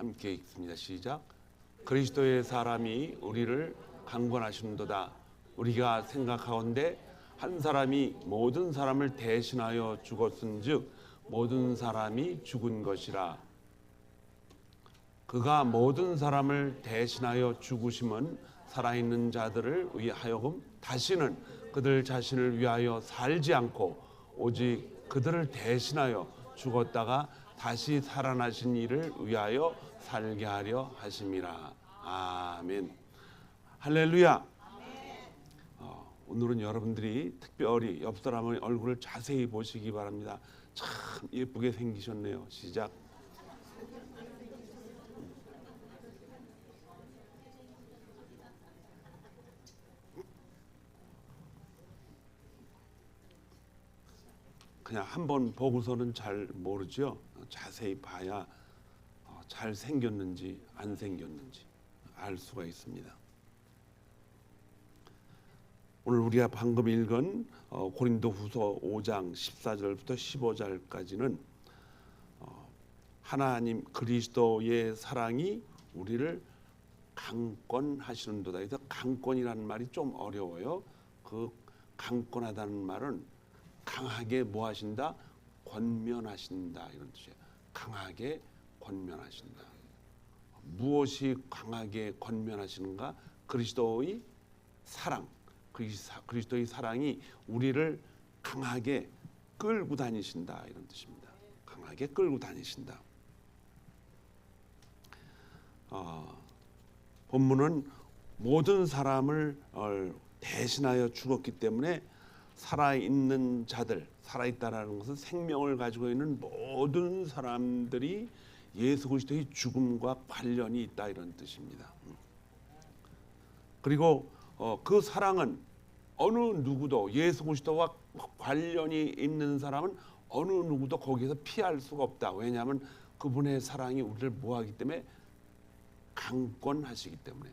함께 읽습니다. 시작. 그리스도의 사람이 우리를 강권하시는도다. 우리가 생각하건대 한 사람이 모든 사람을 대신하여 죽었은즉 모든 사람이 죽은 것이라. 그가 모든 사람을 대신하여 죽으심은 살아있는 자들을 위하여금 다시는 그들 자신을 위하여 살지 않고 오직 그들을 대신하여 죽었다가 다시 살아나신 이를 위하여 살게 하려 하심이라. 아멘. 할렐루야. 오늘은 여러분들이 특별히 옆 사람의 얼굴을 자세히 보시기 바랍니다. 참 예쁘게 생기셨네요. 시작. 그냥 한번 보고서는 잘 모르죠. 자세히 봐야 잘 생겼는지 안 생겼는지 알 수가 있습니다. 오늘 우리가 방금 읽은 고린도후서 5장 14절부터 15절까지는 하나님 그리스도의 사랑이 우리를 강권하시는도다. 그래서 강권이라는 말이 좀 어려워요. 그 강권하다는 말은 강하게 뭐 하신다? 권면하신다 이런 뜻이에요. 강하게 권면하신다. 무엇이 강하게 권면하시는가? 그리스도의 사랑. 그리스도의 사랑이 우리를 강하게 끌고 다니신다 이런 뜻입니다. 강하게 끌고 다니신다. 본문은 모든 사람을 대신하여 죽었기 때문에 살아있는 자들, 살아있다라는 것은 생명을 가지고 있는 모든 사람들이 예수 그리스도의 죽음과 관련이 있다 이런 뜻입니다. 그리고 그 사랑은 어느 누구도 예수 그리스도와 관련이 있는 사람은 어느 누구도 거기서 피할 수가 없다. 왜냐하면 그분의 사랑이 우리를 뭐하기 때문에 강권하시기 때문에.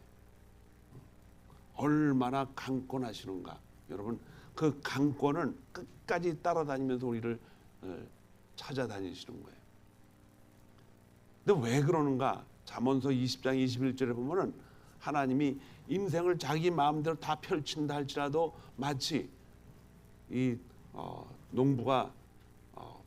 얼마나 강권하시는가. 여러분 그 강권은 끝까지 따라다니면서 우리를 찾아다니시는 거예요. 근데 왜 그러는가? 잠언서 20장 21절에 보면은 하나님이 인생을 자기 마음대로 다 펼친다 할지라도 마치 이 농부가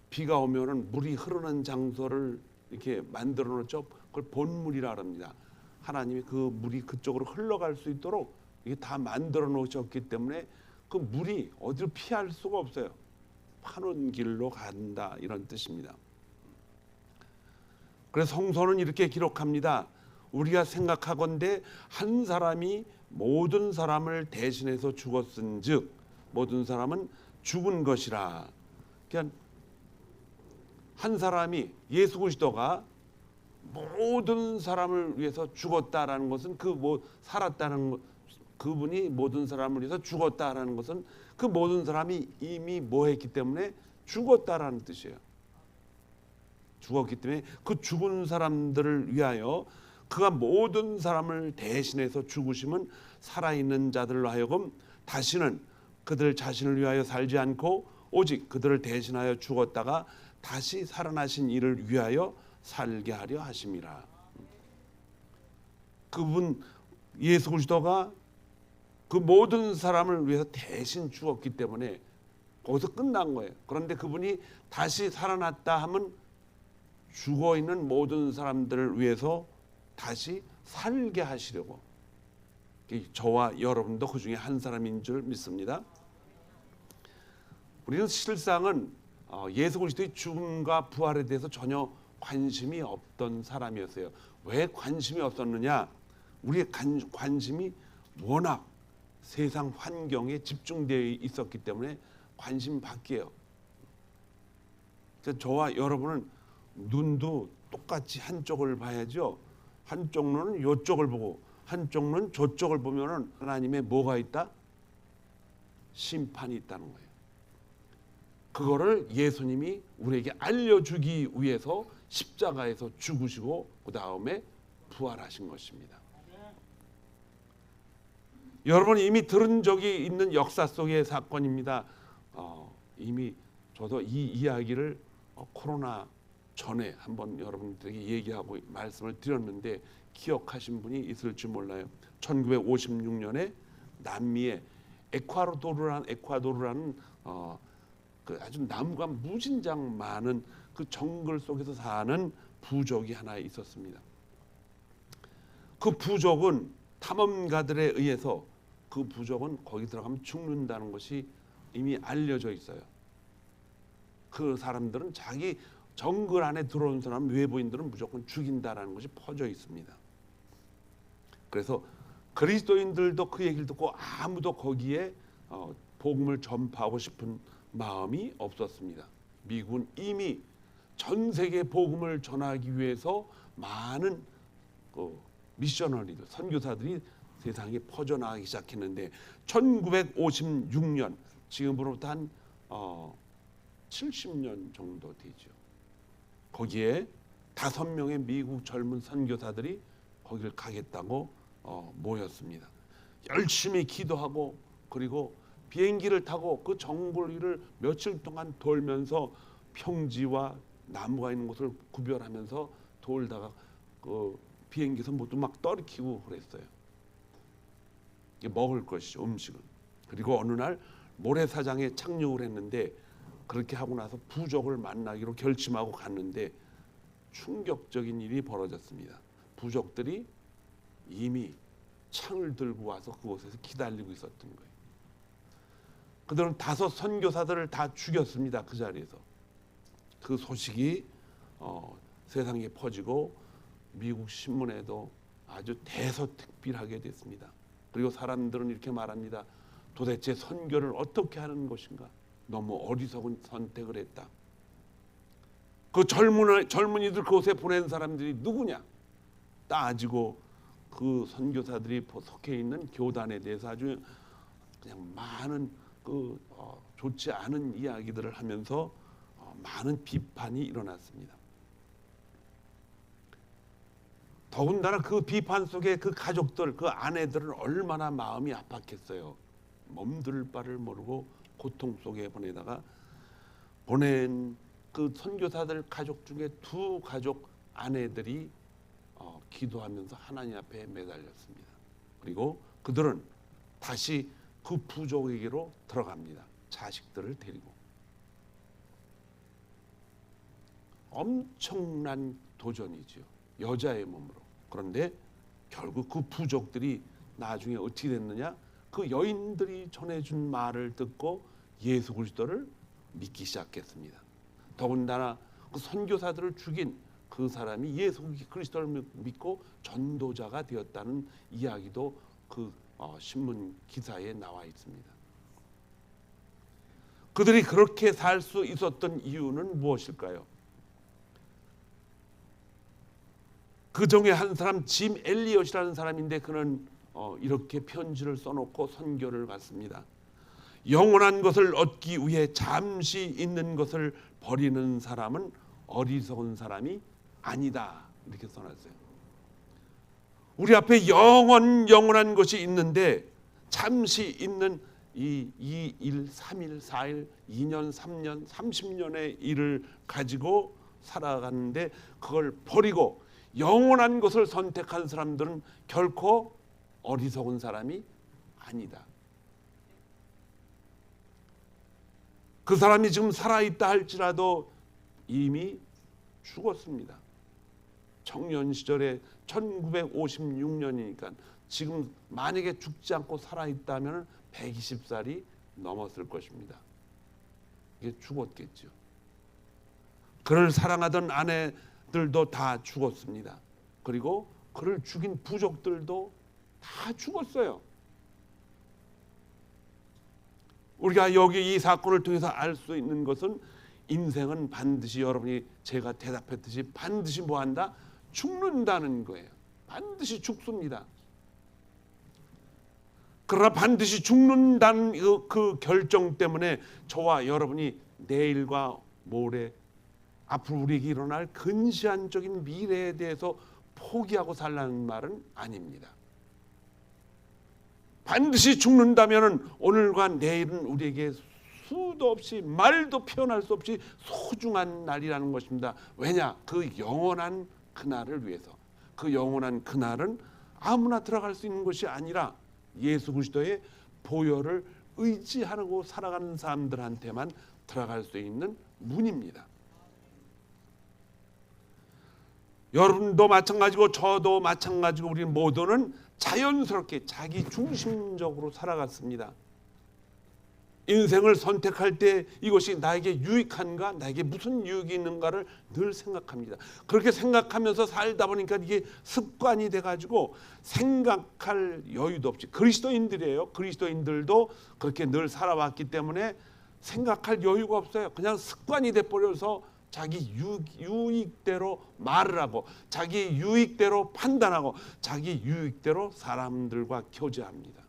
비가 오면은 물이 흐르는 장소를 이렇게 만들어 놓죠. 그걸 본물이라 합니다. 하나님이 그 물이 그쪽으로 흘러갈 수 있도록 이게 다 만들어 놓으셨기 때문에 그 물이 어디로 피할 수가 없어요. 파는 길로 간다 이런 뜻입니다. 그래서 성서는 이렇게 기록합니다. 우리가 생각하건대 한 사람이 모든 사람을 대신해서 죽었은즉 모든 사람은 죽은 것이라. 그러니까 한 사람이 예수 그리스도가 모든 사람을 위해서 죽었다라는 것은 살았다는 것, 그분이 모든 사람을 위해서 죽었다라는 것은 그 모든 사람이 이미 뭐 했기 때문에 죽었다라는 뜻이에요. 죽었기 때문에 그 죽은 사람들을 위하여 그가 모든 사람을 대신해서 죽으심은 살아있는 자들로 하여금 다시는 그들 자신을 위하여 살지 않고 오직 그들을 대신하여 죽었다가 다시 살아나신 이를 위하여 살게 하려 하심이라. 그분 예수 그리스도가 그 모든 사람을 위해서 대신 죽었기 때문에 거기서 끝난 거예요. 그런데 그분이 다시 살아났다 하면 죽어있는 모든 사람들을 위해서 다시 살게 하시려고. 저와 여러분도 그 중에 한 사람인 줄 믿습니다. 우리는 실상은 예수 그리스도의 죽음과 부활에 대해서 전혀 관심이 없던 사람이었어요. 왜 관심이 없었느냐? 우리의 관심이 워낙 세상 환경에 집중되어 있었기 때문에 관심 밖이에요. 저와 여러분은 눈도 똑같이 한쪽을 봐야죠. 한쪽 눈은 이쪽을 보고 한쪽 눈은 저쪽을 보면은 하나님의 뭐가 있다? 심판이 있다는 거예요. 그거를 예수님이 우리에게 알려주기 위해서 십자가에서 죽으시고 그 다음에 부활하신 것입니다. 여러분 이미 들은 적이 있는 역사 속의 사건입니다. 이미 저도 이 이야기를 코로나 전에 한번 여러분들에게 얘기하고 말씀을 드렸는데 기억하신 분이 있을지 몰라요. 1956년에 남미의 에콰도르라는 그 아주 나무가 무진장 많은 그 정글 속에서 사는 부족이 하나 있었습니다. 그 부족은 탐험가들에 의해서 그 부족은 거기 들어가면 죽는다는 것이 이미 알려져 있어요. 그 사람들은 자기 정글 안에 들어온 사람 외부인들은 무조건 죽인다라는 것이 퍼져 있습니다. 그래서 그리스도인들도 그 얘기를 듣고 아무도 거기에 복음을 전파하고 싶은 마음이 없었습니다. 미국은 이미 전 세계 복음을 전하기 위해서 많은 미셔너리들, 선교사들이 세상에 퍼져나가기 시작했는데 1956년, 지금으로부터 한 70년 정도 되죠. 거기에 5명의 미국 젊은 선교사들이 거기를 가겠다고 모였습니다. 열심히 기도하고 그리고 비행기를 타고 그 정글 위를 며칠 동안 돌면서 평지와 나무가 있는 곳을 구별하면서 돌다가 그 비행기에서 모두 막 떨어뜨리고 그랬어요. 먹을 것이죠, 음식을. 그리고 어느 날 모래사장에 착륙을 했는데 그렇게 하고 나서 부족을 만나기로 결심하고 갔는데 충격적인 일이 벌어졌습니다. 부족들이 이미 창을 들고 와서 그곳에서 기다리고 있었던 거예요. 그들은 5 선교사들을 다 죽였습니다. 그 자리에서. 그 소식이 세상에 퍼지고 미국 신문에도 아주 대서특필하게 됐습니다. 그리고 사람들은 이렇게 말합니다. 도대체 선교를 어떻게 하는 것인가? 너무 어리석은 선택을 했다. 그 젊은이들 그곳에 보낸 사람들이 누구냐? 따지고 그 선교사들이 속해 있는 교단에 대해서 아주 그냥 많은 좋지 않은 이야기들을 하면서 많은 비판이 일어났습니다. 더군다나 그 비판 속에 그 가족들, 그 아내들은 얼마나 마음이 아팠겠어요. 몸둘 바를 모르고 고통 속에 보낸 그 선교사들 가족 중에 2 가족 아내들이 기도하면서 하나님 앞에 매달렸습니다. 그리고 그들은 다시 그 부족에게로 들어갑니다. 자식들을 데리고. 엄청난 도전이지요. 여자의 몸으로. 그런데 결국 그 부족들이 나중에 어떻게 됐느냐? 그 여인들이 전해준 말을 듣고 예수 그리스도를 믿기 시작했습니다. 더군다나 그 선교사들을 죽인 그 사람이 예수 그리스도를 믿고 전도자가 되었다는 이야기도 그 신문 기사에 나와 있습니다. 그들이 그렇게 살 수 있었던 이유는 무엇일까요? 그 중에 한 사람 짐 엘리엇이라는 사람인데 그는 이렇게 편지를 써놓고 선교를 갔습니다. 영원한 것을 얻기 위해 잠시 있는 것을 버리는 사람은 어리석은 사람이 아니다. 이렇게 써놨어요. 우리 앞에 영원한 것이 있는데 잠시 있는 이 2일, 3일, 4일, 2년, 3년, 30년의 일을 가지고 살아가는데 그걸 버리고 영원한 것을 선택한 사람들은 결코 어리석은 사람이 아니다. 그 사람이 지금 살아있다 할지라도 이미 죽었습니다. 청년 시절에 1956년이니까 지금 만약에 죽지 않고 살아있다면 120살이 넘었을 것입니다. 이게 죽었겠죠. 그를 사랑하던 아내들도 다 죽었습니다. 그리고 그를 죽인 부족들도 다 죽었어요. 우리가 여기 이 사건을 통해서 알 수 있는 것은 인생은 반드시 여러분이 제가 대답했듯이 반드시 뭐한다? 죽는다는 거예요. 반드시 죽습니다. 그러나 반드시 죽는다는 그 결정 때문에 저와 여러분이 내일과 모레 앞으로 우리에게 일어날 근시안적인 미래에 대해서 포기하고 살라는 말은 아닙니다. 반드시 죽는다면 오늘과 내일은 우리에게 수도 없이 말도 표현할 수 없이 소중한 날이라는 것입니다. 왜냐? 그 영원한 그날을 위해서. 그 영원한 그날은 아무나 들어갈 수 있는 것이 아니라 예수 그리스도의 보혈을 의지하고 살아가는 사람들한테만 들어갈 수 있는 문입니다. 여러분도 마찬가지고 저도 마찬가지고 우리 모두는 자연스럽게 자기 중심적으로 살아갔습니다. 인생을 선택할 때 이것이 나에게 유익한가, 나에게 무슨 유익이 있는가를 늘 생각합니다. 그렇게 생각하면서 살다 보니까 이게 습관이 돼가지고 생각할 여유도 없이, 그리스도인들이에요. 그리스도인들도 그렇게 늘 살아왔기 때문에 생각할 여유가 없어요. 그냥 습관이 돼버려서 자기 유익대로 말을 하고, 자기 유익대로 판단하고, 자기 유익대로 사람들과 교제합니다.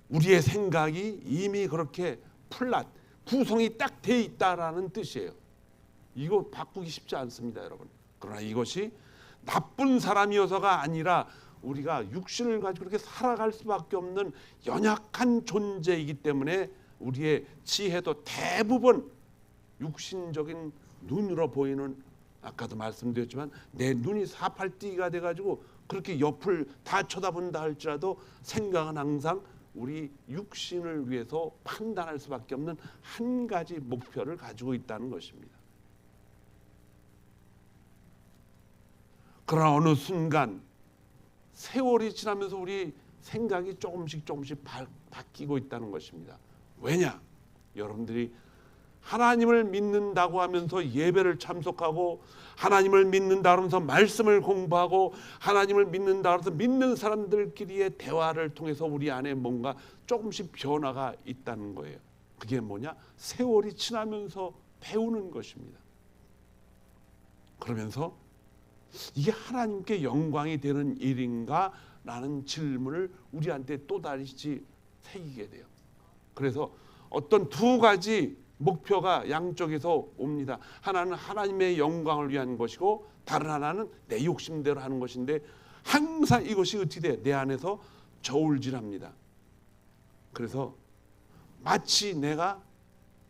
우리의 생각이 이미 그렇게 플랫, 구성이 딱 돼 있다라는 뜻이에요. 이거 바꾸기 쉽지 않습니다, 여러분. 그러나 이것이 나쁜 사람이어서가 아니라 우리가 육신을 가지고 그렇게 살아갈 수밖에 없는 연약한 존재이기 때문에 우리의 지혜도 대부분 육신적인 눈으로 보이는, 아까도 말씀드렸지만 내 눈이 사팔띠가 돼가지고 그렇게 옆을 다 쳐다본다 할지라도 생각은 항상 우리 육신을 위해서 판단할 수밖에 없는 한 가지 목표를 가지고 있다는 것입니다. 그러나 어느 순간 세월이 지나면서 우리 생각이 조금씩 바뀌고 있다는 것입니다. 왜냐? 여러분들이 하나님을 믿는다고 하면서 예배를 참석하고, 하나님을 믿는다 하면서 말씀을 공부하고, 하나님을 믿는다 하면서 믿는 사람들끼리의 대화를 통해서 우리 안에 뭔가 조금씩 변화가 있다는 거예요. 그게 뭐냐? 세월이 지나면서 배우는 것입니다. 그러면서 이게 하나님께 영광이 되는 일인가? 라는 질문을 우리한테 또다시 새기게 돼요. 그래서 어떤 두 가지 목표가 양쪽에서 옵니다. 하나는 하나님의 영광을 위한 것이고, 다른 하나는 내 욕심대로 하는 것인데, 항상 이것이 어떻게 돼? 내 안에서 저울질합니다. 그래서 마치 내가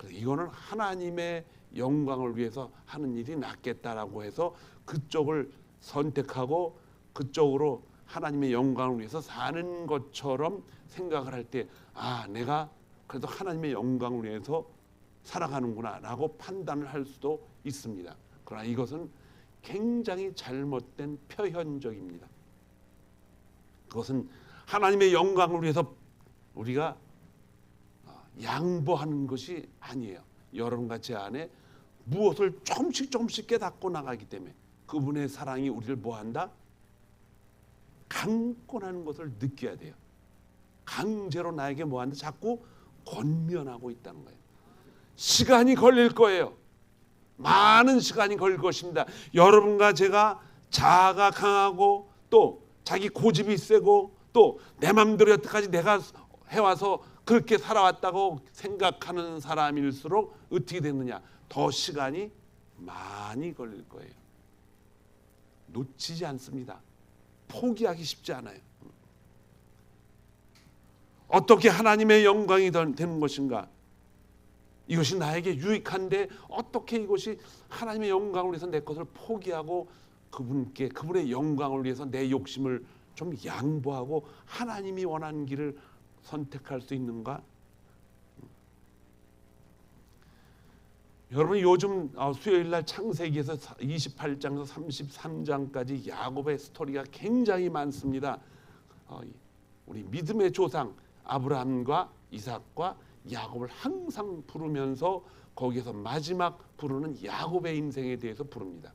이거는 하나님의 영광을 위해서 하는 일이 낫겠다라고 해서 그쪽을 선택하고 그쪽으로 하나님의 영광을 위해서 사는 것처럼 생각을 할 때, 아, 내가 그래도 하나님의 영광을 위해서 살아가는구나 라고 판단을 할 수도 있습니다. 그러나 이것은 굉장히 잘못된 표현적입니다. 그것은 하나님의 영광을 위해서 우리가 양보하는 것이 아니에요. 여러분과 제 안에 무엇을 조금씩 깨닫고 나가기 때문에 그분의 사랑이 우리를 뭐한다? 강권하는 것을 느껴야 돼요. 강제로 나에게 뭐한다? 자꾸 권면하고 있다는 거예요. 시간이 걸릴 거예요. 많은 시간이 걸릴 것입니다. 여러분과 제가 자아가 강하고 또 자기 고집이 세고 또 내 맘대로 여태까지 내가 해와서 그렇게 살아왔다고 생각하는 사람일수록 어떻게 됐느냐? 더 시간이 많이 걸릴 거예요. 놓치지 않습니다. 포기하기 쉽지 않아요. 어떻게 하나님의 영광이 되는 것인가? 이것이 나에게 유익한데 어떻게 이것이 하나님의 영광을 위해서 내 것을 포기하고 그분의 영광을 위해서 내 욕심을 좀 양보하고 하나님이 원하는 길을 선택할 수 있는가? 여러분, 요즘 수요일날 창세기에서 28장에서 33장까지 야곱의 스토리가 굉장히 많습니다. 우리 믿음의 조상 아브라함과 이삭과 야곱을 항상 부르면서 거기에서 마지막 부르는 야곱의 인생에 대해서 부릅니다.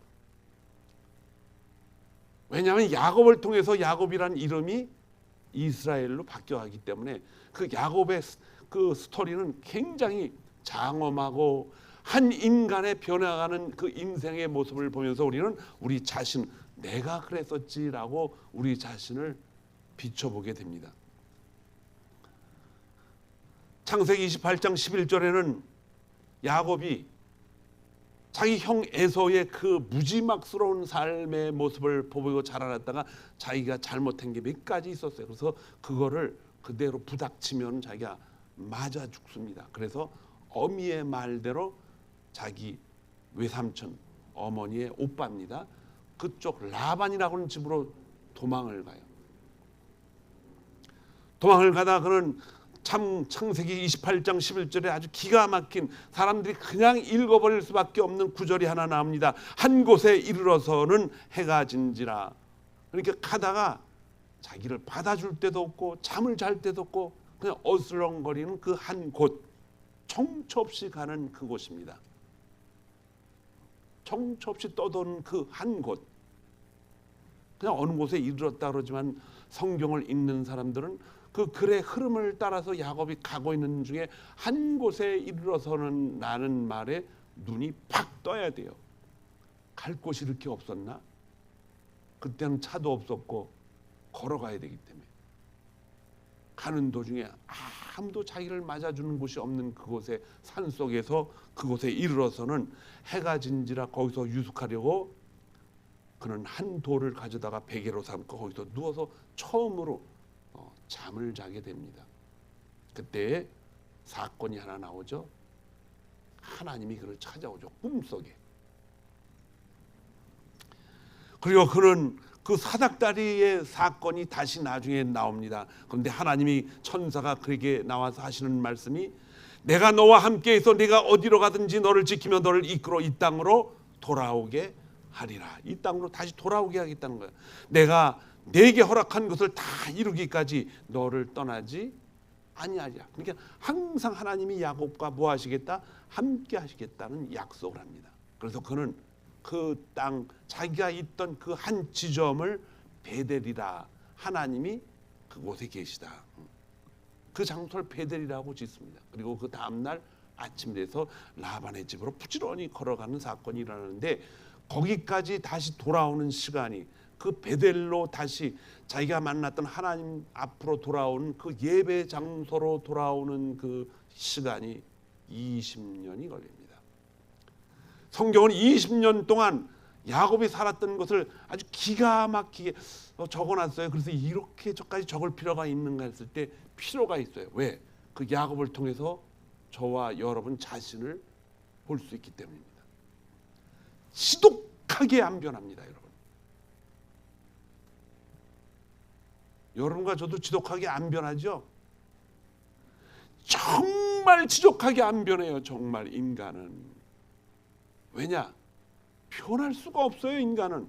왜냐하면 야곱을 통해서 야곱이라는 이름이 이스라엘로 바뀌어가기 때문에 그 야곱의 그 스토리는 굉장히 장엄하고 한 인간의 변화가는 그 인생의 모습을 보면서 우리는 우리 자신, 내가 그랬었지라고 우리 자신을 비춰보게 됩니다. 창세기 28장 11절에는 야곱이 자기 형 에서의 그 무지막스러운 삶의 모습을 보고 자라났다가 자기가 잘못한 게 몇 가지 있었어요. 그래서 그거를 그대로 부닥치면 자기가 맞아 죽습니다. 그래서 어미의 말대로 자기 외삼촌 어머니의 오빠입니다. 그쪽 라반이라고 하는 집으로 도망을 가요. 도망을 가다 그는 참 창세기 28장 11절에 아주 기가 막힌, 사람들이 그냥 읽어버릴 수밖에 없는 구절이 하나 나옵니다. 한 곳에 이르러서는 해가 진지라. 그러니까 가다가 자기를 받아줄 때도 없고 잠을 잘 때도 없고 그냥 어슬렁거리는 그 한 곳, 정처 없이 가는 그곳입니다. 정처 없이 떠도는 그 한 곳, 그냥 어느 곳에 이르렀다 그러지만 성경을 읽는 사람들은 그 글의 흐름을 따라서 야곱이 가고 있는 중에 한 곳에 이르러서는 라는 말에 눈이 팍 떠야 돼요. 갈 곳이 이렇게 없었나? 그때는 차도 없었고 걸어가야 되기 때문에 가는 도중에 아무도 자기를 맞아주는 곳이 없는 그곳에, 산속에서 그곳에 이르러서는 해가 진지라 거기서 유숙하려고 그는 한 돌을 가져다가 베개로 삼고 거기서 누워서 처음으로 잠을 자게 됩니다. 그때 사건이 하나 나오죠. 하나님이 그를 찾아오죠. 꿈속에. 그리고 그는 그 사닥다리의 사건이 다시 나중에 나옵니다. 그런데 하나님이, 천사가 그에게 나와서 하시는 말씀이, 내가 너와 함께해서 네가 어디로 가든지 너를 지키며 너를 이끌어 이 땅으로 돌아오게 하리라. 이 땅으로 다시 돌아오게 하겠다는 거예요. 내가 내게 허락한 것을 다 이루기까지 너를 떠나지 아니하리라. 그러니까 항상 하나님이 야곱과 뭐 하시겠다? 함께 하시겠다는 약속을 합니다. 그래서 그는 그 땅, 자기가 있던 그 한 지점을 베델이라, 하나님이 그곳에 계시다, 그 장소를 베델이라고 짓습니다. 그리고 그 다음날 아침 돼서 라반의 집으로 부지런히 걸어가는 사건이 일어나는데, 거기까지 다시 돌아오는 시간이, 그 베델로 다시 자기가 만났던 하나님 앞으로 돌아오는 그 예배 장소로 돌아오는 그 시간이 20년이 걸립니다. 성경은 20년 동안 야곱이 살았던 것을 아주 기가 막히게 적어놨어요. 그래서 이렇게 저까지 적을 필요가 있는가 했을 때 필요가 있어요. 왜? 그 야곱을 통해서 저와 여러분 자신을 볼 수 있기 때문입니다. 지독하게 안 변합니다, 여러분. 여러분과 저도 지독하게 안 변하죠? 정말 지독하게 안 변해요. 정말 인간은. 왜냐? 변할 수가 없어요, 인간은.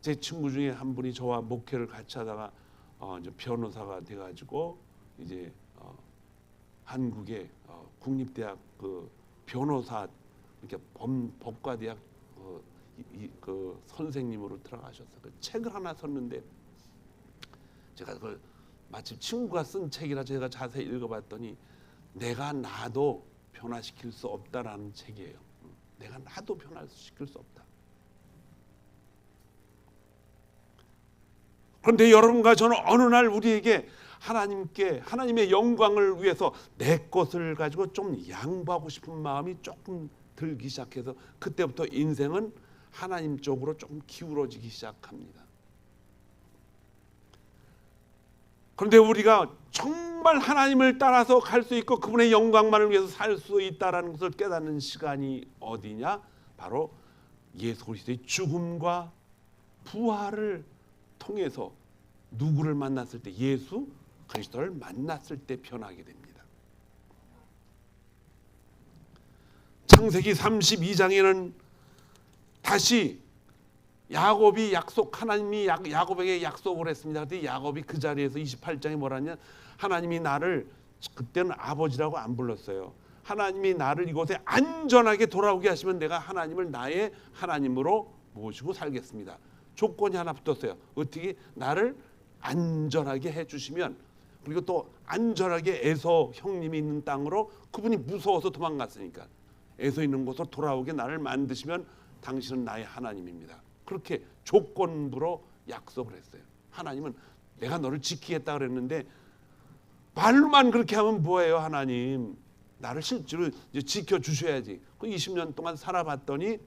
제 친구 중에 한 분이 저와 목회를 같이 하다가 이제 변호사가 돼가지고 이제 한국의 국립대학 그 변호사, 이렇게 법과대학 그 선생님으로 들어가셨어요. 그 책을 하나 썼는데, 제가 그걸 마침 친구가 쓴 책이라 제가 자세히 읽어봤더니 내가 나도 변화시킬 수 없다라는 책이에요. 내가 나도 변화시킬 수 없다. 그런데 여러분과 저는 어느 날 우리에게 하나님께, 하나님의 영광을 위해서 내 것을 가지고 좀 양보하고 싶은 마음이 조금 들기 시작해서 그때부터 인생은 하나님 쪽으로 좀 기울어지기 시작합니다. 그런데 우리가 정말 하나님을 따라서 갈 수 있고 그분의 영광만을 위해서 살 수 있다는 것을 깨닫는 시간이 어디냐? 바로 예수 그리스도의 죽음과 부활을 통해서 누구를 만났을 때, 예수 그리스도를 만났을 때 변하게 됩니다. 창세기 32장에는 다시 야곱이 하나님이 야곱에게 약속을 했습니다. 그런데 야곱이 그 자리에서 28장에 뭐라냐? 하나님이 나를, 그때는 아버지라고 안 불렀어요. 하나님이 나를 이곳에 안전하게 돌아오게 하시면 내가 하나님을 나의 하나님으로 모시고 살겠습니다. 조건이 하나 붙었어요. 어떻게? 나를 안전하게 해주시면, 그리고 또 안전하게 에서 형님이 있는 땅으로, 그분이 무서워서 도망갔으니까 에서 있는 곳으로 돌아오게 나를 만드시면 당신은 나의 하나님입니다. 그렇게 조건부로 약속을 했어요. 하나님은 내가 너를 지키겠다 그랬는데, 말로만 그렇게 하면 뭐예요? 하나님 나를 실제로 지켜주셔야지. 그 20년 동안 살아봤더니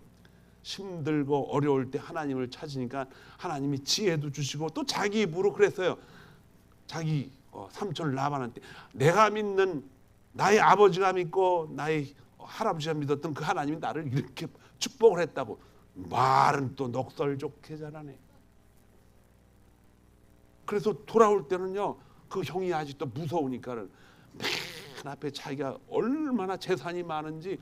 힘들고 어려울 때 하나님을 찾으니까 하나님이 지혜도 주시고 또 자기 입으로 그랬어요. 자기 삼촌 라반한테 내가 믿는 나의 아버지가 믿고 나의 할아버지가 믿었던 그 하나님이 나를 이렇게 축복을 했다고. 말은 또 넋을 좋게 잘하네. 그래서 돌아올 때는요, 그 형이 아직도 무서우니까 맨 앞에 자기가 얼마나 재산이 많은지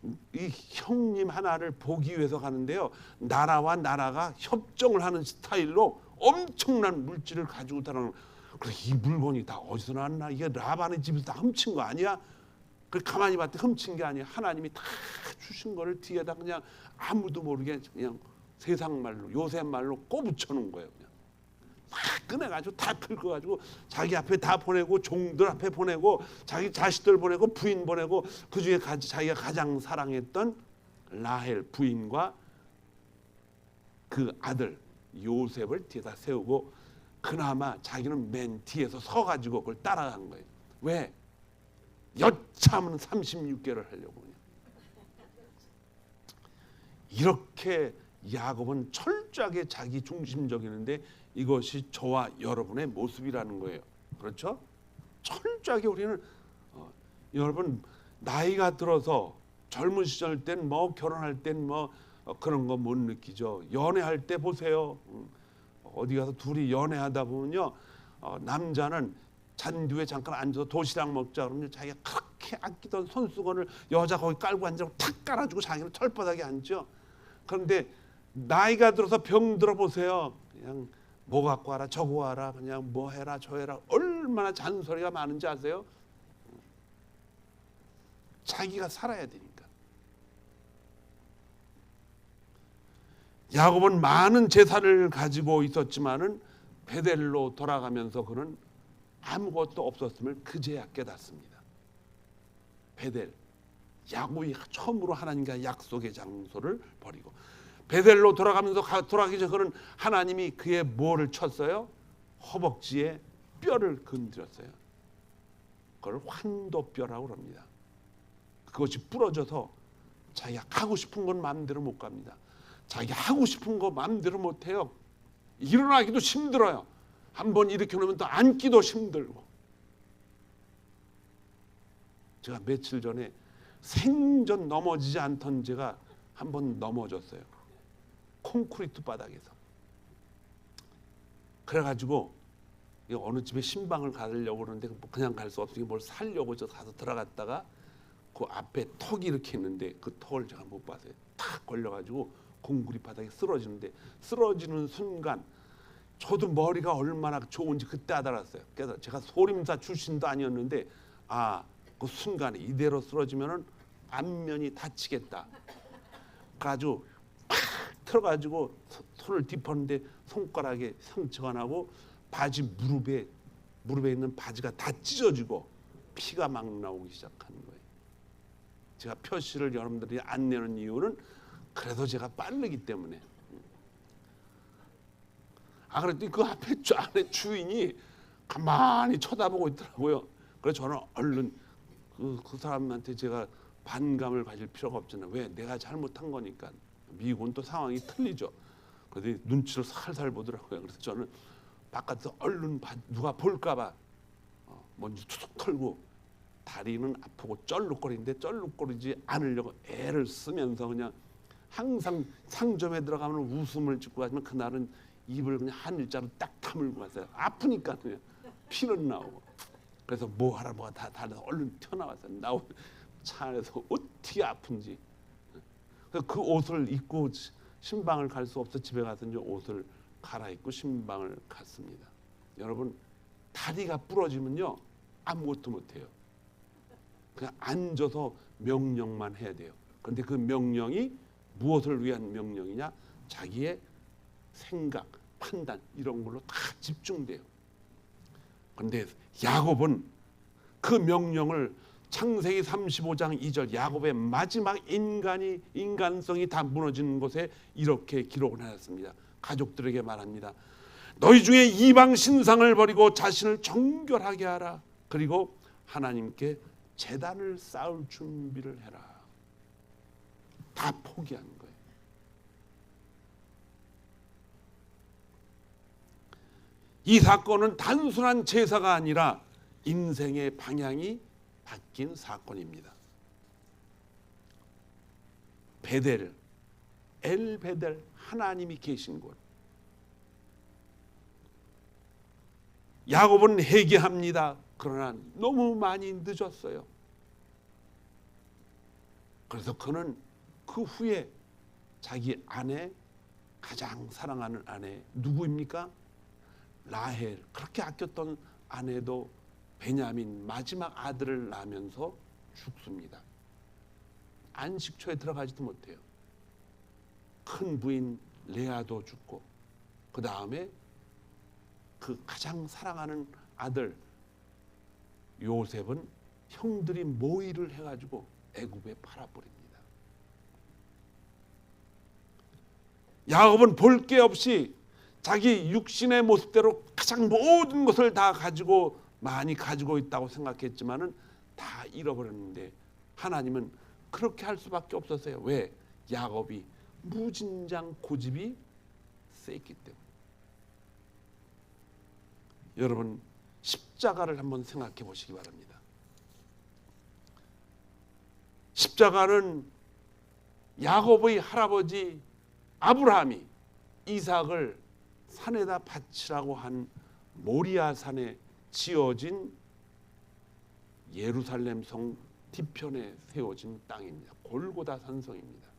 이 형님 하나를 보기 위해서 가는데요, 나라와 나라가 협정을 하는 스타일로 엄청난 물질을 가지고 다니는. 그래, 이 물건이 다 어디서 나왔나? 이게 라반의 집에서 다 훔친 거 아니야? 그 가만히 봤더니 훔친 게 아니야. 하나님이 다 주신 거를 뒤에다 그냥 아무도 모르게 그냥 세상 말로 요새 말로 꼬붙여 놓은 거예요. 그냥 막 꺼내가지고 다 긁어가지고 자기 앞에 다 보내고 종들 앞에 보내고 자기 자식들 보내고 부인 보내고 그 중에 자기가 가장 사랑했던 라헬 부인과 그 아들 요셉을 뒤에다 세우고 그나마 자기는 맨 뒤에서 서가지고 그걸 따라간 거예요. 왜? 여참은 36개를 하려고. 이렇게 야곱은 철저하게 자기 중심적이는데 이것이 저와 여러분의 모습이라는 거예요. 그렇죠? 철저하게 우리는 여러분 나이가 들어서 젊은 시절 땐 뭐 결혼할 땐 뭐 그런 거 못 느끼죠. 연애할 때 보세요. 어디 가서 둘이 연애하다 보면요, 남자는 잔디에 잠깐 앉아서 도시락 먹자 그러면 자기가 그렇게 아끼던 손수건을 여자 거기 깔고 앉아서 탁 깔아주고 자기는 철바닥에 앉죠. 그런데 나이가 들어서 병 들어 보세요. 그냥 뭐 갖고 와라 저거 와라 그냥 뭐 해라 저 해라 얼마나 잔소리가 많은지 아세요? 자기가 살아야 되니까. 야곱은 많은 재산을 가지고 있었지만은 베델로 돌아가면서 그는 아무것도 없었음을 그제야 깨닫습니다. 베델, 야곱이 처음으로 하나님과 약속의 장소를 버리고 베델로 돌아가면서 돌아가기 전에 그는 하나님이 그의 뭐를 쳤어요? 허벅지에 뼈를 건드렸어요. 그걸 환도뼈라고 합니다. 그것이 부러져서 자기가 가고 싶은 건 마음대로 못 갑니다. 자기가 하고 싶은 거 마음대로 못 해요. 일어나기도 힘들어요. 한번 일으켜 놓으면 또 앉기도 힘들고. 제가 며칠 전에 생전 넘어지지 않던 제가 한번 넘어졌어요. 콘크리트 바닥에서. 그래가지고 어느 집에 신방을 가려고 그러는데 그냥 갈 수 없으니 뭘 사려고 저 가서 들어갔다가 그 앞에 턱이 이렇게 있는데 그 턱을 제가 못 봤어요. 탁 걸려가지고 콘크리트 바닥에 쓰러지는데 쓰러지는 순간 저도 머리가 얼마나 좋은지 그때 알았어요. 그래서 제가 소림사 출신도 아니었는데 그 순간에 이대로 쓰러지면은 안면이 다치겠다. 그래가지고 팍 틀어가지고 손을 짚었는데 손가락에 상처가 나고 바지 무릎에 있는 바지가 다 찢어지고 피가 막 나오기 시작하는 거예요. 제가 표시를 여러분들이 안 내는 이유는 그래도 제가 빠르기 때문에. 그랬더니 그 앞에 안에 주인이 가만히 쳐다보고 있더라고요. 그래서 저는 얼른 그 사람한테 제가 반감을 가질 필요가 없잖아요. 왜? 내가 잘못한 거니까. 미국은 또 상황이 틀리죠. 그래서 눈치를 살살 보더라고요. 그래서 저는 바깥에서 얼른 누가 볼까봐 먼저 툭툭 털고 다리는 아프고 쩔룩거리는데 쩔룩거리지 않으려고 애를 쓰면서 그냥 항상 상점에 들어가면 웃음을 짓고 가지만 그날은 입을 그냥 한 일자로 딱 다물고 갔어요. 아프니까 그냥 피는 나오고. 그래서 뭐 하라 뭐가 다 달라서 얼른 튀어나왔어요. 나오면 차 안에서 어떻게 아픈지. 그 옷을 입고 신방을 갈 수 없어 집에 가서 이제 옷을 갈아입고 신방을 갔습니다. 여러분 다리가 부러지면요 아무것도 못해요. 그냥 앉아서 명령만 해야 돼요. 그런데 그 명령이 무엇을 위한 명령이냐? 자기의 생각, 판단 이런 걸로 다 집중돼요. 그런데 야곱은 그 명령을 창세기 35장 2절 야곱의 마지막 인간성이 다 무너지는 곳에 이렇게 기록을 하였습니다. 가족들에게 말합니다. 너희 중에 이방 신상을 버리고 자신을 정결하게 하라. 그리고 하나님께 제단을 쌓을 준비를 해라. 다 포기하는 거예요. 이 사건은 단순한 제사가 아니라 인생의 방향이 바뀐 사건입니다. 베델, 엘 베델, 하나님이 계신 곳. 야곱은 회개합니다. 그러나 너무 많이 늦었어요. 그래서 그는 그 후에 자기 아내, 가장 사랑하는 아내 누구입니까? 라헬, 그렇게 아꼈던 아내도 베냐민 마지막 아들을 낳으면서 죽습니다. 안식처에 들어가지도 못해요. 큰 부인 레아도 죽고, 그 다음에 그 가장 사랑하는 아들 요셉은 형들이 모의를 해가지고 애굽에 팔아버립니다. 야곱은 볼 게 없이 자기 육신의 모습대로 가장 모든 것을 다 가지고 많이 가지고 있다고 생각했지만은 다 잃어버렸는데, 하나님은 그렇게 할 수밖에 없었어요. 왜? 야곱이 무진장 고집이 세기 때문에. 여러분, 십자가를 한번 생각해 보시기 바랍니다. 십자가는 야곱의 할아버지 아브라함이 이삭을 산에다 바치라고 한 모리아 산에 지어진 예루살렘 성 뒤편에 세워진 땅입니다. 골고다 산성입니다.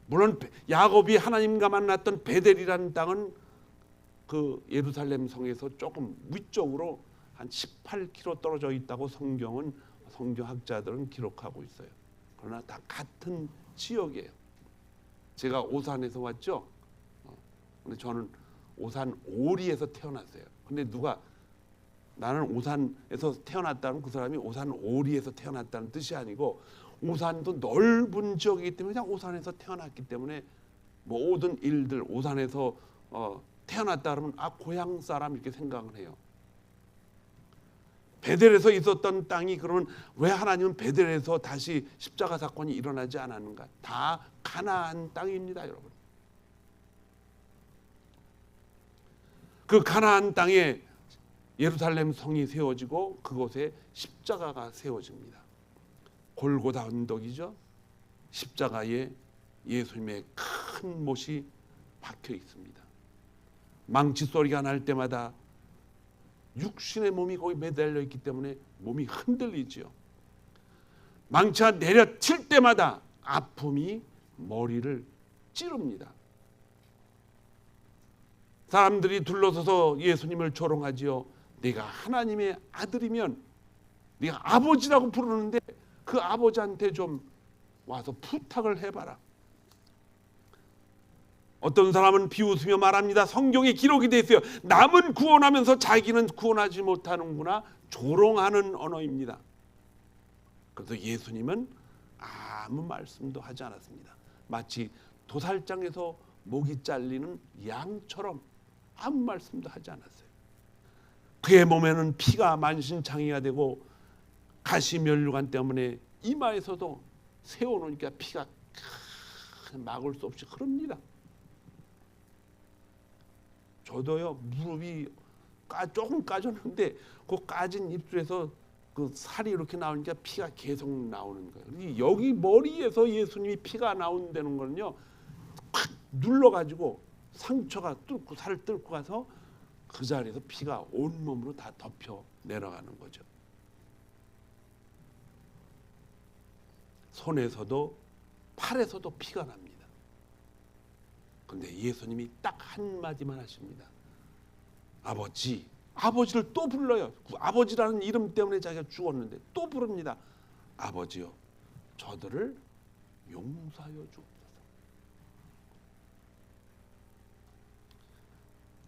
물론 야곱이 하나님과 만났던 베델이라는 땅은 그 예루살렘 성에서 조금 위쪽으로 한 18km 떨어져 있다고 성경학자들은 기록하고 있어요. 그러나 다 같은 지역이에요. 제가 오산에서 왔죠. 근데 저는 오산 오리에서 태어났어요. 근데 누가 나는 오산에서 태어났다는 그 사람이 오산 오리에서 태어났다는 뜻이 아니고, 오산도 넓은 지역이기 때문에 그냥 오산에서 태어났기 때문에 모든 일들 오산에서 태어났다 그러면 고향 사람 이렇게 생각을 해요. 베델에서 있었던 땅이, 그러면 왜 하나님은 베델에서 다시 십자가 사건이 일어나지 않았는가? 다 가나안 땅입니다, 여러분. 그 가나안 땅에 예루살렘 성이 세워지고 그곳에 십자가가 세워집니다. 골고다 언덕이죠. 십자가에 예수님의 큰 못이 박혀 있습니다. 망치 소리가 날 때마다 육신의 몸이 거기 매달려 있기 때문에 몸이 흔들리지요. 망치가 내려칠 때마다 아픔이 머리를 찌릅니다. 사람들이 둘러서서 예수님을 조롱하지요. 네가 하나님의 아들이면, 네가 아버지라고 부르는데 그 아버지한테 좀 와서 부탁을 해봐라. 어떤 사람은 비웃으며 말합니다. 성경에 기록이 되어 있어요. 남은 구원하면서 자기는 구원하지 못하는구나. 조롱하는 언어입니다. 그래서 예수님은 아무 말씀도 하지 않았습니다. 마치 도살장에서 목이 잘리는 양처럼 아무 말씀도 하지 않았어요. 그의 몸에는 피가 만신창이가 되고 가시면류관 때문에 이마에서도 세워놓으니까 피가 막을 수 없이 흐릅니다. 저도요, 무릎이 조금 까졌는데 그 까진 입술에서 그 살이 이렇게 나오니까 피가 계속 나오는 거예요. 여기 머리에서 예수님이 피가 나온다는 거는요, 팍 눌러가지고 상처가 뚫고 살을 뚫고 가서 그 자리에서 피가 온 몸으로 다 덮여 내려가는 거죠. 손에서도 팔에서도 피가 납니다. 그런데 예수님이 딱 한마디만 하십니다. 아버지. 아버지를 또 불러요. 그 아버지라는 이름 때문에 자기가 죽었는데 또 부릅니다. 아버지요, 저들을 용서하여 주옵소서.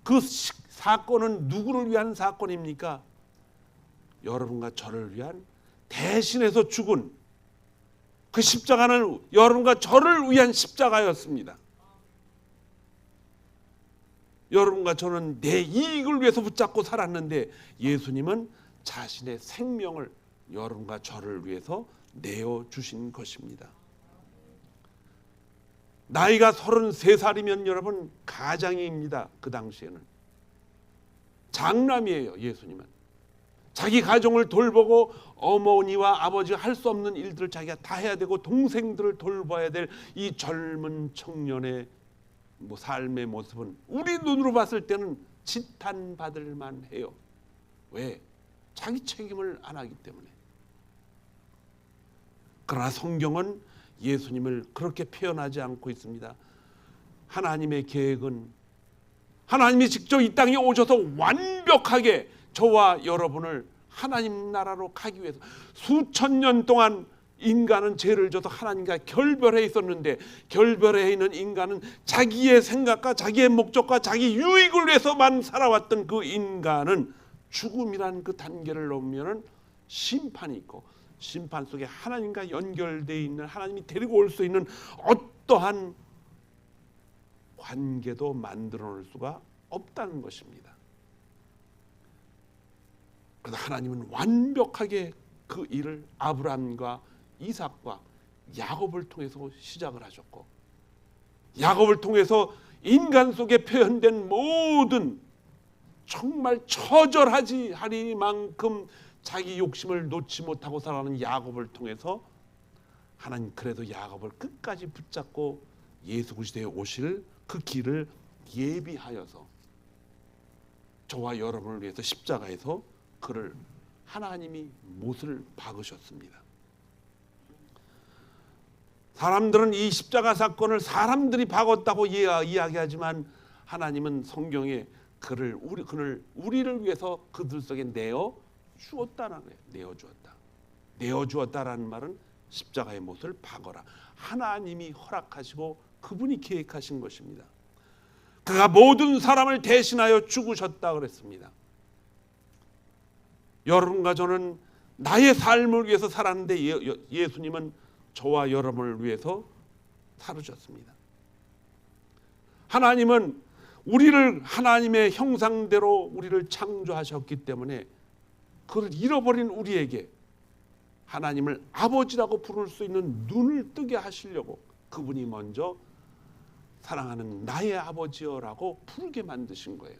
그 사건은 누구를 위한 사건입니까? 여러분과 저를 위한, 대신해서 죽은 그 십자가는 여러분과 저를 위한 십자가였습니다. 여러분과 저는 내 이익을 위해서 붙잡고 살았는데 예수님은 자신의 생명을 여러분과 저를 위해서 내어주신 것입니다. 나이가 33살이면 여러분 가장입니다. 그 당시에는 장남이에요. 예수님은 자기 가정을 돌보고 어머니와 아버지가 할 수 없는 일들을 자기가 다 해야 되고 동생들을 돌봐야 될 이 젊은 청년의 삶의 모습은 우리 눈으로 봤을 때는 지탄받을 만해요. 왜? 자기 책임을 안 하기 때문에. 그러나 성경은 예수님을 그렇게 표현하지 않고 있습니다. 하나님의 계획은 하나님이 직접 이 땅에 오셔서 완벽하게 저와 여러분을 하나님 나라로 가기 위해서 수천 년 동안 인간은 죄를 져서 하나님과 결별해 있었는데, 결별해 있는 인간은 자기의 생각과 자기의 목적과 자기 유익을 위해서만 살아왔던 그 인간은 죽음이라는 그 단계를 넘으면 심판이 있고, 심판 속에 하나님과 연결되어 있는, 하나님이 데리고 올 수 있는 어떠한 관계도 만들어 놓을 수가 없다는 것입니다. 그래서 하나님은 완벽하게 그 일을 아브라함과 이삭과 야곱을 통해서 시작을 하셨고, 야곱을 통해서 인간 속에 표현된 모든 정말 처절하지 하리만큼 자기 욕심을 놓지 못하고 살아가는 야곱을 통해서 하나님 그래도 야곱을 끝까지 붙잡고 예수 그리스도에 오실 그 길을 예비하여서 저와 여러분을 위해서 십자가에서 그를 하나님이 못을 박으셨습니다. 사람들은 이 십자가 사건을 사람들이 박았다고 이야기하지만 하나님은 성경에 그를 우리를 위해서 그들 속에 내어 주었다는 거예요. 내어 주었다. 내어 주었다라는 말은 십자가의 못을 박어라. 하나님이 허락하시고 그분이 계획하신 것입니다. 그가 모든 사람을 대신하여 죽으셨다 그랬습니다. 여러분과 저는 나의 삶을 위해서 살았는데 예수님은 저와 여러분을 위해서 살으셨습니다. 하나님은 우리를 하나님의 형상대로 우리를 창조하셨기 때문에 그를 잃어버린 우리에게 하나님을 아버지라고 부를 수 있는 눈을 뜨게 하시려고 그분이 먼저 사랑하는 나의 아버지여라고 부르게 만드신 거예요.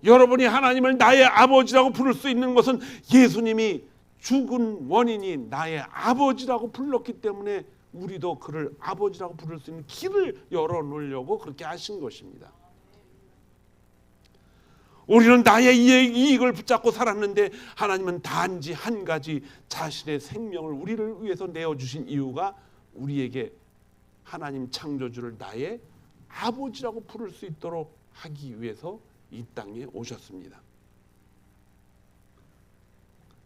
여러분이 하나님을 나의 아버지라고 부를 수 있는 것은 예수님이 죽은 원인이 나의 아버지라고 불렀기 때문에 우리도 그를 아버지라고 부를 수 있는 길을 열어놓으려고 그렇게 하신 것입니다. 우리는 나의 이익을 붙잡고 살았는데 하나님은 단지 한 가지 자신의 생명을 우리를 위해서 내어주신 이유가 우리에게 하나님 창조주를 나의 아버지라고 부를 수 있도록 하기 위해서 이 땅에 오셨습니다.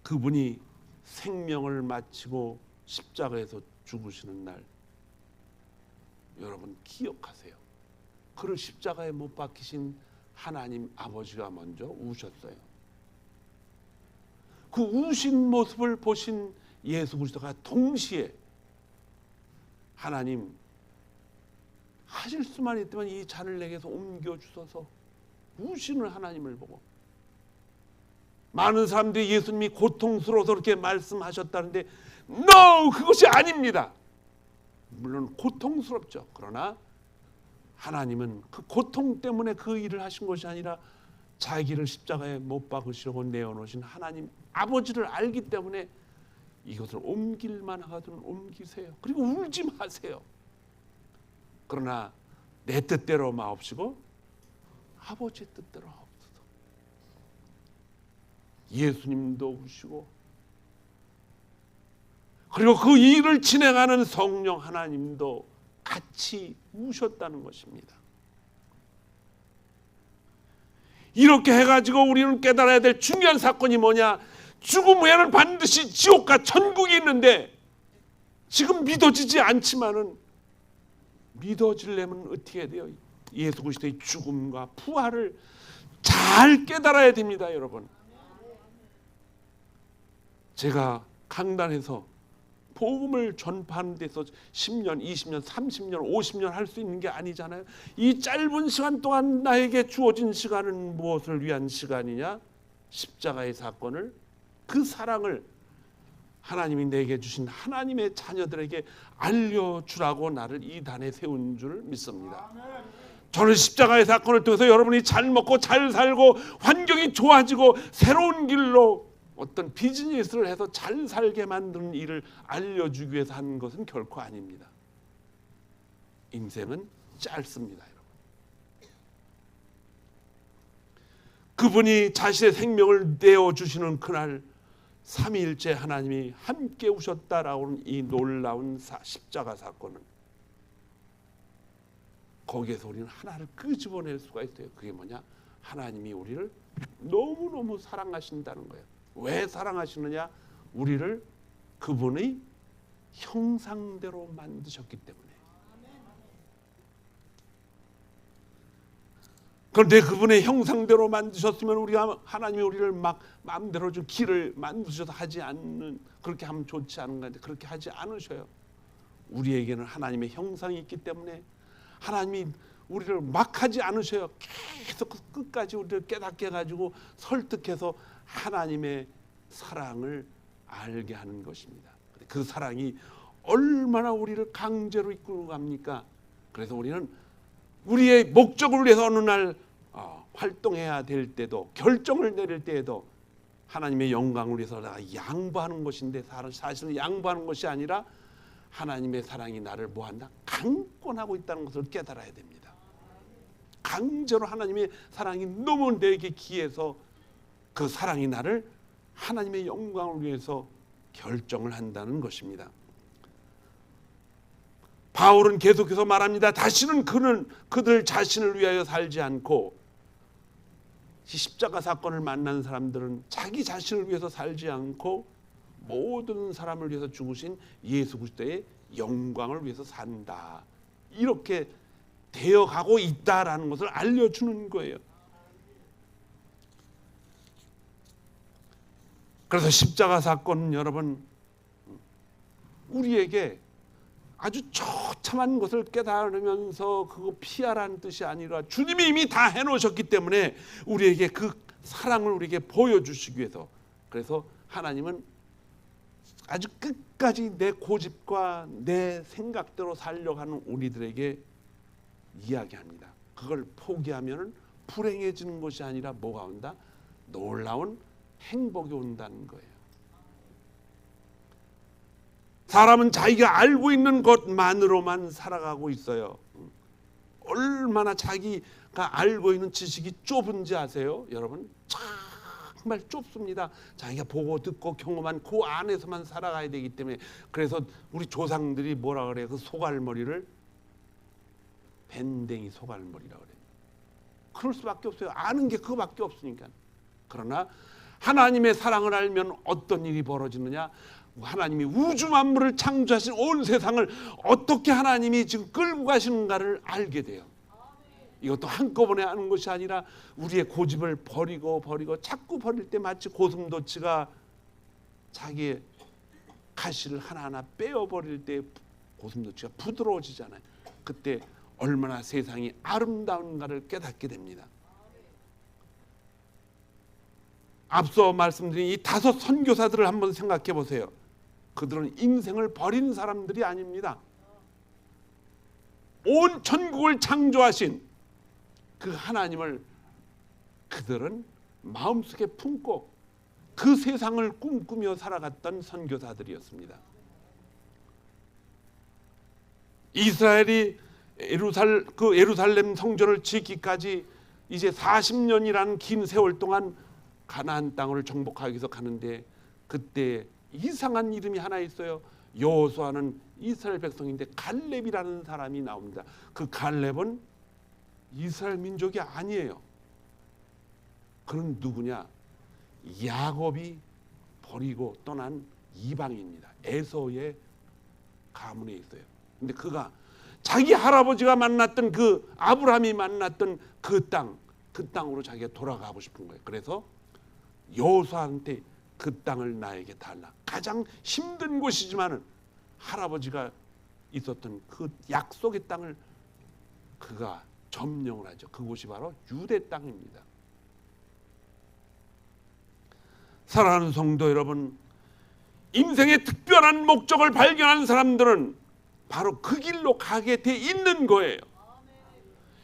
그분이 생명을 마치고 십자가에서 죽으시는 날 여러분 기억하세요. 그를 십자가에 못 박히신 하나님 아버지가 먼저 우셨어요. 그 우신 모습을 보신 예수 그리스도가 동시에 하나님 하실 수만 있다면 이 잔을 내게서 옮겨주소서 우시는 하나님을 보고, 많은 사람들이 예수님이 고통스러워서 그렇게 말씀하셨다는데 No! 그것이 아닙니다. 물론 고통스럽죠. 그러나 하나님은 그 고통 때문에 그 일을 하신 것이 아니라 자기를 십자가에 못 박으시려고 내어놓으신 하나님 아버지를 알기 때문에 이것을 옮길만 하거든 옮기세요. 그리고 울지 마세요. 그러나 내 뜻대로 마옵시고 아버지의 뜻대로 하옵소서. 예수님도 우시고 그리고 그 일을 진행하는 성령 하나님도 같이 우셨다는 것입니다. 이렇게 해가지고 우리는 깨달아야 될 중요한 사건이 뭐냐? 죽음 후에는 반드시 지옥과 천국이 있는데 지금 믿어지지 않지만은 믿어지려면 어떻게 해야 돼요? 예수 그리스도의 죽음과 부활을 잘 깨달아야 됩니다, 여러분. 제가 강단에서 복음을 전파하는 데서 10년, 20년, 30년, 50년 할 수 있는 게 아니잖아요. 이 짧은 시간 동안 나에게 주어진 시간은 무엇을 위한 시간이냐? 십자가의 사건을, 그 사랑을 하나님이 내게 주신 하나님의 자녀들에게 알려주라고 나를 이 단에 세운 줄 믿습니다. 저는 십자가의 사건을 통해서 여러분이 잘 먹고 잘 살고 환경이 좋아지고 새로운 길로 어떤 비즈니스를 해서 잘 살게 만드는 일을 알려주기 위해서 하는 것은 결코 아닙니다. 인생은 짧습니다, 여러분. 그분이 자신의 생명을 내어주시는 그날 삼위일체 하나님이 함께 오셨다라고는 이 놀라운 십자가 사건은 거기에서 우리는 하나를 끄집어낼 수가 있어요. 그게 뭐냐? 하나님이 우리를 너무너무 사랑하신다는 거예요. 왜 사랑하시느냐? 우리를 그분의 형상대로 만드셨기 때문에. 그런데 그분의 형상대로 만드셨으면 우리가 하나님이 우리를 막 마음대로 좀 길을 만드셔서 하지 않는, 그렇게 하면 좋지 않은 건데 그렇게 하지 않으셔요. 우리에게는 하나님의 형상이 있기 때문에 하나님이 우리를 막 하지 않으셔요. 계속 끝까지 우리를 깨닫게 해가지고 설득해서 하나님의 사랑을 알게 하는 것입니다. 그 사랑이 얼마나 우리를 강제로 이끌고 갑니까? 그래서 우리는 우리의 목적을 위해서 어느 날 활동해야 될 때도, 결정을 내릴 때에도 하나님의 영광을 위해서 양보하는 것인데, 사실은 양보하는 것이 아니라 하나님의 사랑이 나를 뭐한다? 강권하고 있다는 것을 깨달아야 됩니다. 강제로 하나님의 사랑이 너무 내게 기해서 그 사랑이 나를 하나님의 영광을 위해서 결정을 한다는 것입니다. 바울은 계속해서 말합니다. 다시는 그들 자신을 위하여 살지 않고, 십자가 사건을 만난 사람들은 자기 자신을 위해서 살지 않고 모든 사람을 위해서 죽으신 예수 그리스도의 영광을 위해서 산다. 이렇게 되어가고 있다라는 것을 알려주는 거예요. 그래서 십자가 사건은 여러분 우리에게 아주 처참한 것을 깨달으면서 그거 피하라는 뜻이 아니라 주님이 이미 다 해놓으셨기 때문에 우리에게 그 사랑을 우리에게 보여주시기 위해서, 그래서 하나님은 아주 끝까지 내 고집과 내 생각대로 살려고 하는 우리들에게 이야기합니다. 그걸 포기하면 불행해지는 것이 아니라 뭐가 온다? 놀라운 행복이 온다는 거예요. 사람은 자기가 알고 있는 것만으로만 살아가고 있어요. 얼마나 자기가 알고 있는 지식이 좁은지 아세요? 여러분 정말 좁습니다. 자기가 보고 듣고 경험한 그 안에서만 살아가야 되기 때문에. 그래서 우리 조상들이 뭐라 그래요? 그 소갈머리를 밴댕이 소갈머리라고 그래요. 그럴 수밖에 없어요. 아는 게 그거밖에 없으니까. 그러나 하나님의 사랑을 알면 어떤 일이 벌어지느냐? 하나님이 우주 만물을 창조하신 온 세상을 어떻게 하나님이 지금 끌고 가시는가를 알게 돼요. 이것도 한꺼번에 하는 것이 아니라 우리의 고집을 버리고 자꾸 버릴 때 마치 고슴도치가 자기의 가시를 하나하나 빼어버릴 때 고슴도치가 부드러워지잖아요. 그때 얼마나 세상이 아름다운가를 깨닫게 됩니다. 앞서 말씀드린 이 5 선교사들을 한번 생각해 보세요. 그들은 인생을 버린 사람들이 아닙니다. 온 천국을 창조하신 그 하나님을 그들은 마음속에 품고 그 세상을 꿈꾸며 살아갔던 선교사들이었습니다. 이스라엘이 예루살렘 성전을 짓기까지 이제 40년이라는 긴 세월 동안 가나안 땅을 정복하기 위해서 가는데, 그때 이상한 이름이 하나 있어요. 여호수아는 이스라엘 백성인데 갈렙이라는 사람이 나옵니다. 그 갈렙은 이스라엘 민족이 아니에요. 그는 누구냐? 야곱이 버리고 떠난 이방인입니다. 에서의 가문에 있어요. 근데 그가 자기 할아버지가 만났던 그 아브라함이 만났던 그 땅으로 자기가 돌아가고 싶은 거예요. 그래서 여호수아한테 그 땅을 나에게 달라. 가장 힘든 곳이지만은 할아버지가 있었던 그 약속의 땅을 그가 점령을 하죠. 그곳이 바로 유대 땅입니다. 사랑하는 성도 여러분, 인생의 특별한 목적을 발견한 사람들은 바로 그 길로 가게 돼 있는 거예요.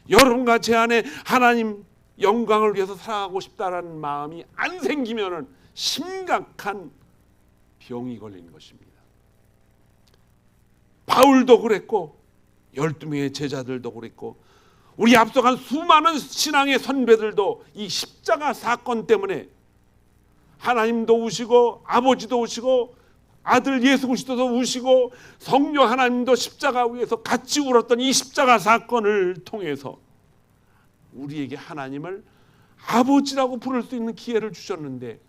여러분과 제 안에 하나님 영광을 위해서 살아가고 싶다라는 마음이 안 생기면은 심각한 병이 걸린 것입니다. 바울도 그랬고 12명의 제자들도 그랬고 우리 앞서간 수많은 신앙의 선배들도 이 십자가 사건 때문에 하나님도 우시고 아버지도 우시고 아들 예수 그리스도도 우시고 성령 하나님도 십자가 위에서 같이 울었던 이 십자가 사건을 통해서 우리에게 하나님을 아버지라고 부를 수 있는 기회를 주셨는데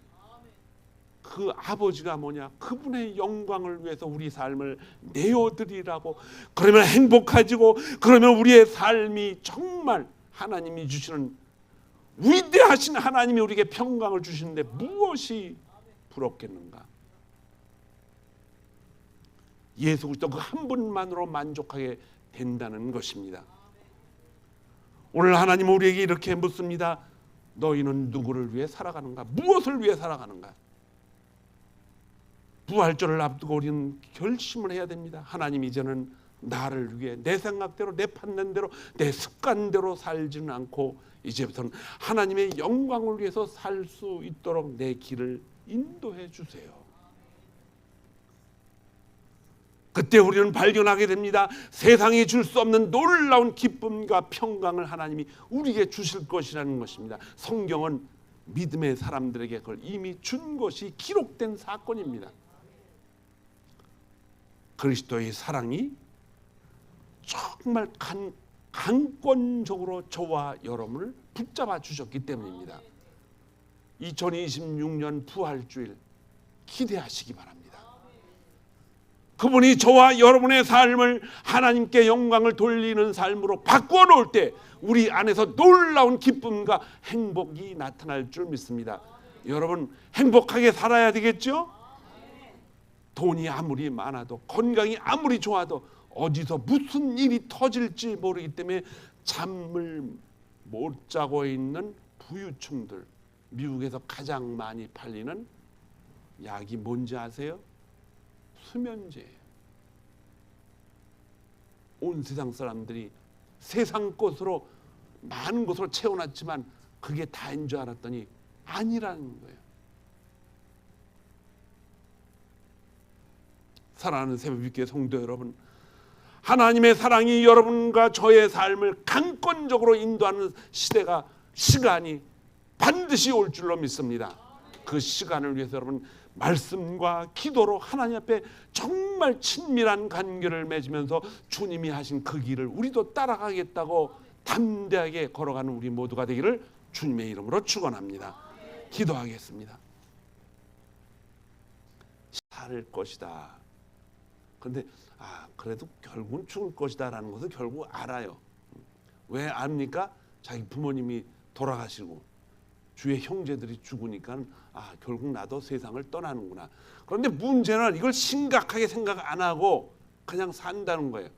그 아버지가 뭐냐? 그분의 영광을 위해서 우리 삶을 내어드리라고. 그러면 행복해지고 그러면 우리의 삶이 정말 하나님이 주시는 위대하신 하나님이 우리에게 평강을 주시는데 무엇이 부럽겠는가? 예수 그리스도 그 한 분만으로 만족하게 된다는 것입니다. 오늘 하나님은 우리에게 이렇게 묻습니다. 너희는 누구를 위해 살아가는가? 무엇을 위해 살아가는가? 부활절을 앞두고 우리는 결심을 해야 됩니다. 하나님, 이제는 나를 위해 내 생각대로 내 판단대로 내 습관대로 살지는 않고 이제부터는 하나님의 영광을 위해서 살 수 있도록 내 길을 인도해 주세요. 그때 우리는 발견하게 됩니다. 세상이 줄 수 없는 놀라운 기쁨과 평강을 하나님이 우리에게 주실 것이라는 것입니다. 성경은 믿음의 사람들에게 그걸 이미 준 것이 기록된 사건입니다. 그리스도의 사랑이 정말 강권적으로 저와 여러분을 붙잡아 주셨기 때문입니다. 2026년 부활주일 기대하시기 바랍니다. 그분이 저와 여러분의 삶을 하나님께 영광을 돌리는 삶으로 바꾸어 놓을 때 우리 안에서 놀라운 기쁨과 행복이 나타날 줄 믿습니다. 여러분, 행복하게 살아야 되겠죠? 돈이 아무리 많아도 건강이 아무리 좋아도 어디서 무슨 일이 터질지 모르기 때문에 잠을 못 자고 있는 부유층들, 미국에서 가장 많이 팔리는 약이 뭔지 아세요? 수면제예요. 온 세상 사람들이 세상 것으로 많은 것으로 채워놨지만 그게 다인 줄 알았더니 아니라는 거예요. 사랑하는 새벽빛교회 성도 여러분, 하나님의 사랑이 여러분과 저의 삶을 강권적으로 인도하는 시간이 반드시 올 줄로 믿습니다. 그 시간을 위해서 여러분 말씀과 기도로 하나님 앞에 정말 친밀한 관계를 맺으면서 주님이 하신 그 길을 우리도 따라가겠다고 담대하게 걸어가는 우리 모두가 되기를 주님의 이름으로 축원합니다. 기도하겠습니다. 살 것이다. 그런데 그래도 결국은 죽을 것이다라는 것을 결국 알아요. 왜 압니까? 자기 부모님이 돌아가시고 주의 형제들이 죽으니까 결국 나도 세상을 떠나는구나. 그런데 문제는 이걸 심각하게 생각 안 하고 그냥 산다는 거예요.